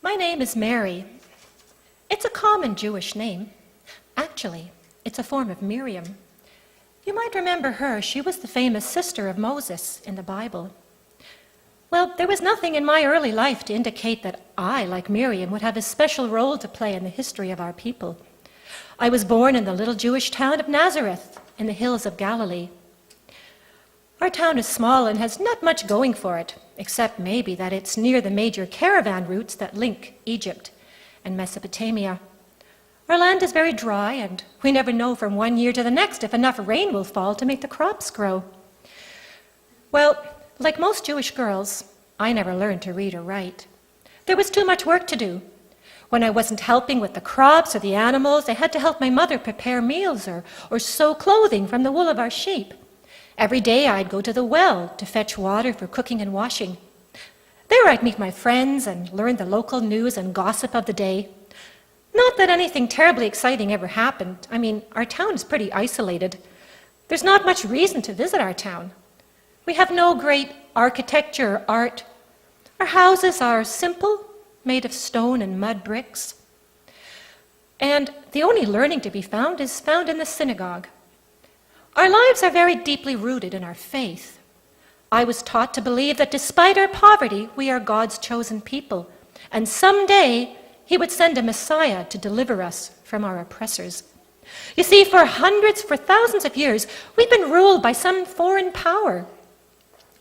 My name is Mary. It's a common Jewish name. Actually, it's a form of Miriam. You might remember her. She was the famous sister of Moses in the Bible. Well, there was nothing in my early life to indicate that I, like Miriam, would have a special role to play in the history of our people. I was born in the little Jewish town of Nazareth in the hills of Galilee. Our town is small and has not much going for it, except maybe that it's near the major caravan routes that link Egypt and Mesopotamia. Our land is very dry, and we never know from one year to the next if enough rain will fall to make the crops grow. Well, like most Jewish girls, I never learned to read or write. There was too much work to do. When I wasn't helping with the crops or the animals, I had to help my mother prepare meals or sew clothing from the wool of our sheep. Every day I'd go to the well to fetch water for cooking and washing. There I'd meet my friends and learn the local news and gossip of the day. Not that anything terribly exciting ever happened. I mean, our town is pretty isolated. There's not much reason to visit our town. We have no great architecture or art. Our houses are simple, made of stone and mud bricks. And the only learning to be found is found in the synagogue. Our lives are very deeply rooted in our faith. I was taught to believe that despite our poverty, we are God's chosen people, and someday He would send a Messiah to deliver us from our oppressors. You see, for thousands of years, we've been ruled by some foreign power.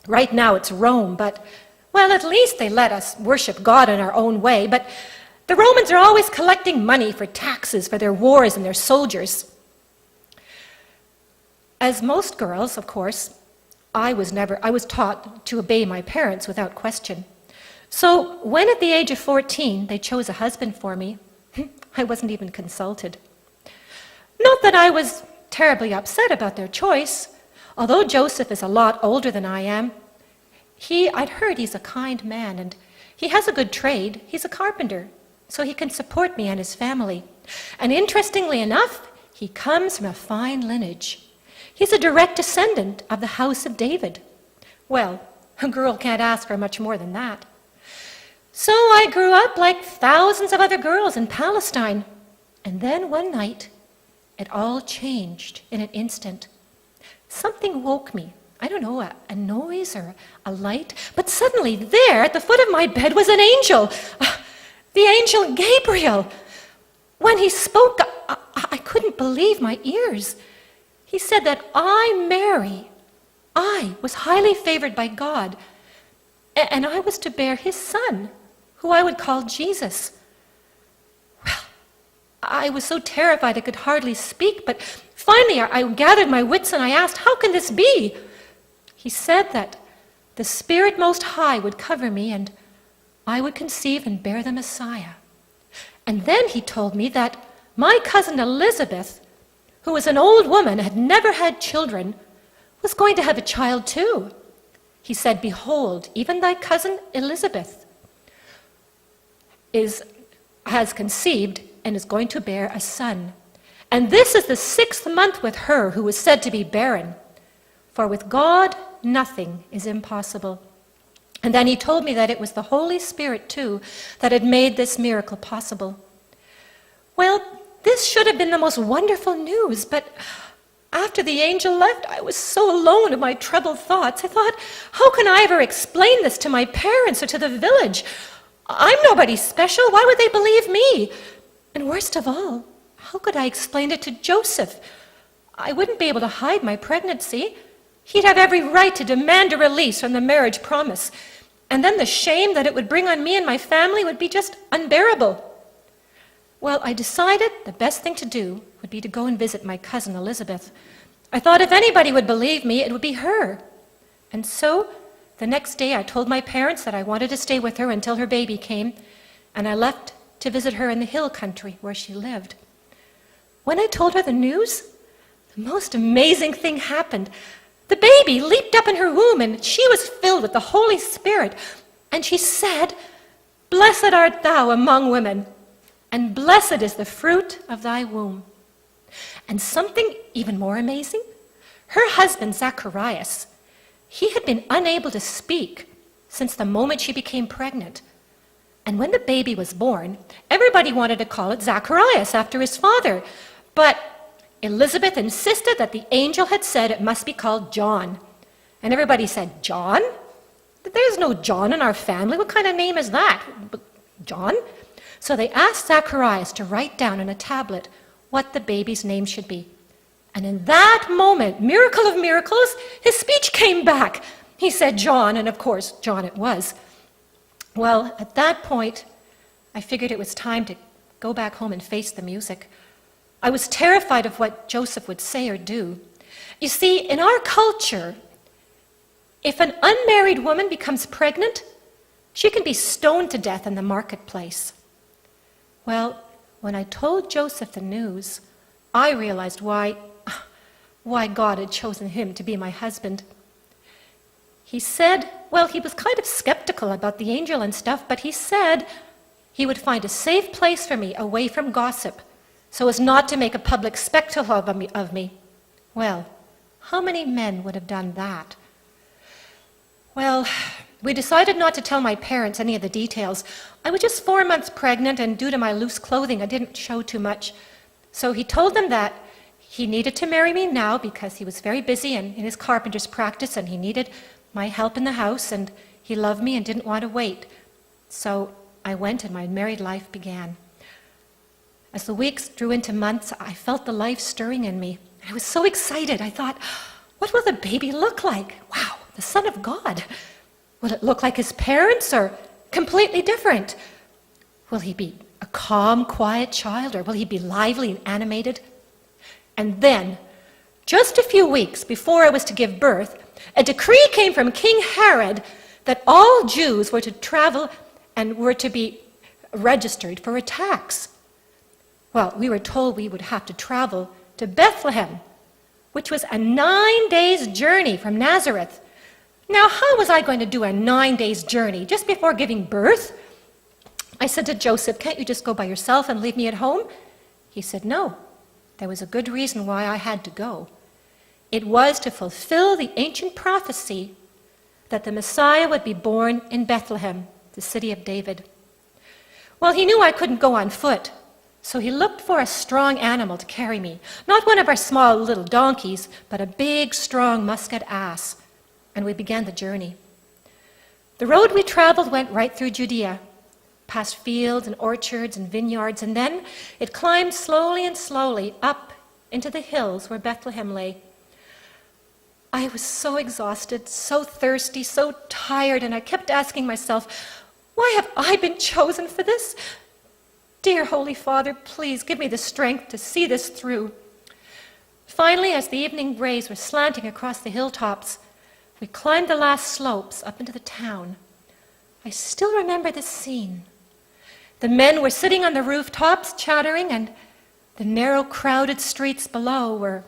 Right now it's Rome, but, well, at least they let us worship God in our own way, but the Romans are always collecting money for taxes for their wars and their soldiers. As most girls, of course, I was taught to obey my parents without question. So when at the age of 14 they chose a husband for me, I wasn't even consulted. Not that I was terribly upset about their choice, although Joseph is a lot older than I am. I'd heard he's a kind man, and he has a good trade. He's a carpenter, so he can support me and his family. And interestingly enough, he comes from a fine lineage. He's a direct descendant of the house of David. Well, a girl can't ask for much more than that. So I grew up like thousands of other girls in Palestine. And then one night, it all changed in an instant. Something woke me. I don't know, a noise or a light. But suddenly there at the foot of my bed was an angel. The angel Gabriel. When he spoke, I couldn't believe my ears. He said that I, Mary, I was highly favored by God, and I was to bear his son, who I would call Jesus. Well, I was so terrified I could hardly speak, but finally I gathered my wits and I asked, how can this be? He said that the Spirit Most High would cover me and I would conceive and bear the Messiah. And then he told me that my cousin Elizabeth, who was an old woman, had never had children, was going to have a child too. He said, behold, even thy cousin Elizabeth has conceived and is going to bear a son. And this is the 6th month with her who was said to be barren. For with God, nothing is impossible. And then he told me that it was the Holy Spirit too that had made this miracle possible. Well, this should have been the most wonderful news, but after the angel left, I was so alone in my troubled thoughts. I thought, how can I ever explain this to my parents or to the village? I'm nobody special. Why would they believe me? And worst of all, how could I explain it to Joseph? I wouldn't be able to hide my pregnancy. He'd have every right to demand a release from the marriage promise. And then the shame that it would bring on me and my family would be just unbearable. Well, I decided the best thing to do would be to go and visit my cousin Elizabeth. I thought if anybody would believe me, it would be her. And so, the next day I told my parents that I wanted to stay with her until her baby came, and I left to visit her in the hill country where she lived. When I told her the news, the most amazing thing happened. The baby leaped up in her womb, and she was filled with the Holy Spirit. And she said, "Blessed art thou among women, and blessed is the fruit of thy womb." And something even more amazing, her husband Zacharias, he had been unable to speak since the moment she became pregnant. And when the baby was born, everybody wanted to call it Zacharias after his father. But Elizabeth insisted that the angel had said it must be called John. And everybody said, John? There's no John in our family. What kind of name is that? John? So they asked Zacharias to write down on a tablet what the baby's name should be. And in that moment, miracle of miracles, his speech came back. He said John, and of course, John it was. Well, at that point, I figured it was time to go back home and face the music. I was terrified of what Joseph would say or do. You see, in our culture, if an unmarried woman becomes pregnant, she can be stoned to death in the marketplace. Well, when I told Joseph the news, I realized why God had chosen him to be my husband. He said, well, he was kind of skeptical about the angel and stuff, but he said he would find a safe place for me away from gossip so as not to make a public spectacle of me. Well, how many men would have done that? Well, we decided not to tell my parents any of the details. I was just 4 months pregnant, and due to my loose clothing, I didn't show too much. So he told them that he needed to marry me now because he was very busy in his carpenter's practice, and he needed my help in the house, and he loved me and didn't want to wait. So I went, and my married life began. As the weeks drew into months, I felt the life stirring in me. I was so excited. I thought, what will the baby look like? Wow, the Son of God. Will it look like his parents or completely different? Will he be a calm, quiet child, or will he be lively and animated? And then, just a few weeks before I was to give birth, a decree came from King Herod that all Jews were to travel and were to be registered for a tax. Well, we were told we would have to travel to Bethlehem, which was a 9 days journey from Nazareth. Now, how was I going to do a 9 days journey just before giving birth? I said to Joseph, can't you just go by yourself and leave me at home? He said, no. There was a good reason why I had to go. It was to fulfill the ancient prophecy that the Messiah would be born in Bethlehem, the city of David. Well, he knew I couldn't go on foot, so he looked for a strong animal to carry me. Not one of our small little donkeys, but a big, strong Muscat ass. And we began the journey. The road we traveled went right through Judea, past fields and orchards and vineyards, and then it climbed slowly and slowly up into the hills where Bethlehem lay. I was so exhausted, so thirsty, so tired, and I kept asking myself, why have I been chosen for this? Dear Holy Father, please give me the strength to see this through. Finally, as the evening rays were slanting across the hilltops, we climbed the last slopes up into the town. I still remember the scene. The men were sitting on the rooftops chattering, and the narrow, crowded streets below were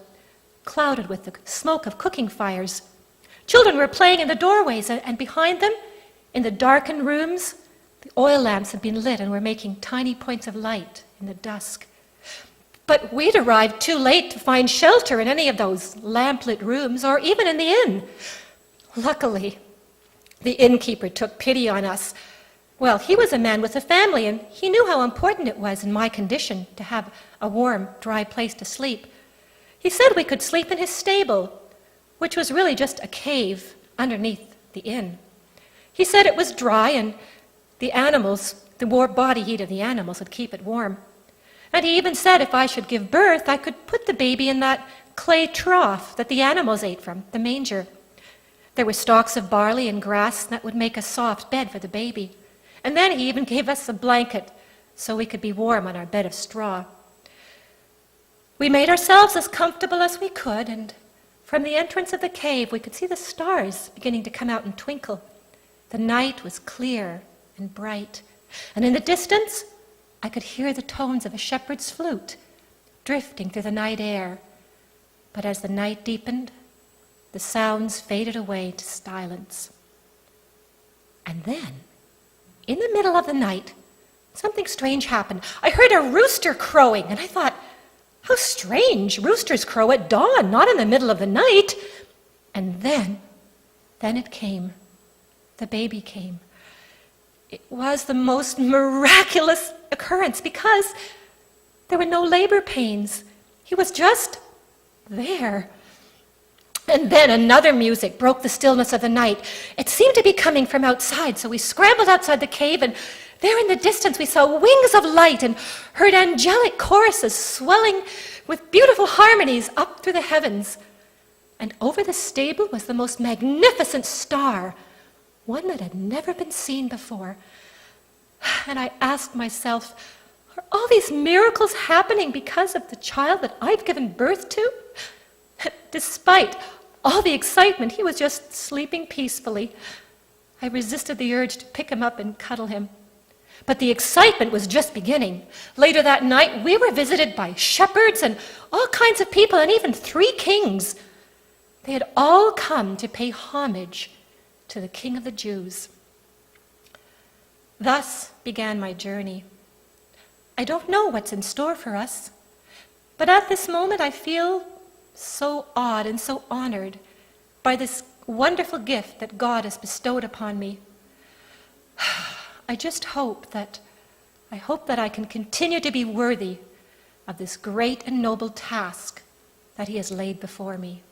clouded with the smoke of cooking fires. Children were playing in the doorways, and behind them, in the darkened rooms, the oil lamps had been lit and were making tiny points of light in the dusk. But we'd arrived too late to find shelter in any of those lamplit rooms, or even in the inn. Luckily, the innkeeper took pity on us. Well, he was a man with a family, and he knew how important it was in my condition to have a warm, dry place to sleep. He said we could sleep in his stable, which was really just a cave underneath the inn. He said it was dry, and the body heat of the animals would keep it warm. And he even said if I should give birth, I could put the baby in that clay trough that the animals ate from, the manger. There were stalks of barley and grass that would make a soft bed for the baby. And then he even gave us a blanket so we could be warm on our bed of straw. We made ourselves as comfortable as we could, and from the entrance of the cave we could see the stars beginning to come out and twinkle. The night was clear and bright, and in the distance I could hear the tones of a shepherd's flute drifting through the night air. But as the night deepened, the sounds faded away to silence. And then, in the middle of the night, something strange happened. I heard a rooster crowing, and I thought, how strange, roosters crow at dawn, not in the middle of the night. And then it came. The baby came. It was the most miraculous occurrence because there were no labor pains. He was just there. And then another music broke the stillness of the night. It seemed to be coming from outside, so we scrambled outside the cave, and there in the distance we saw wings of light and heard angelic choruses swelling with beautiful harmonies up through the heavens. And over the stable was the most magnificent star, one that had never been seen before. And I asked myself, are all these miracles happening because of the child that I've given birth to? Despite all the excitement, he was just sleeping peacefully. I resisted the urge to pick him up and cuddle him. But the excitement was just beginning. Later that night, we were visited by shepherds and all kinds of people, and even 3 kings. They had all come to pay homage to the King of the Jews. Thus began my journey. I don't know what's in store for us, but at this moment I feel so awed and so honored by this wonderful gift that God has bestowed upon me. I just hope that I can continue to be worthy of this great and noble task that He has laid before me.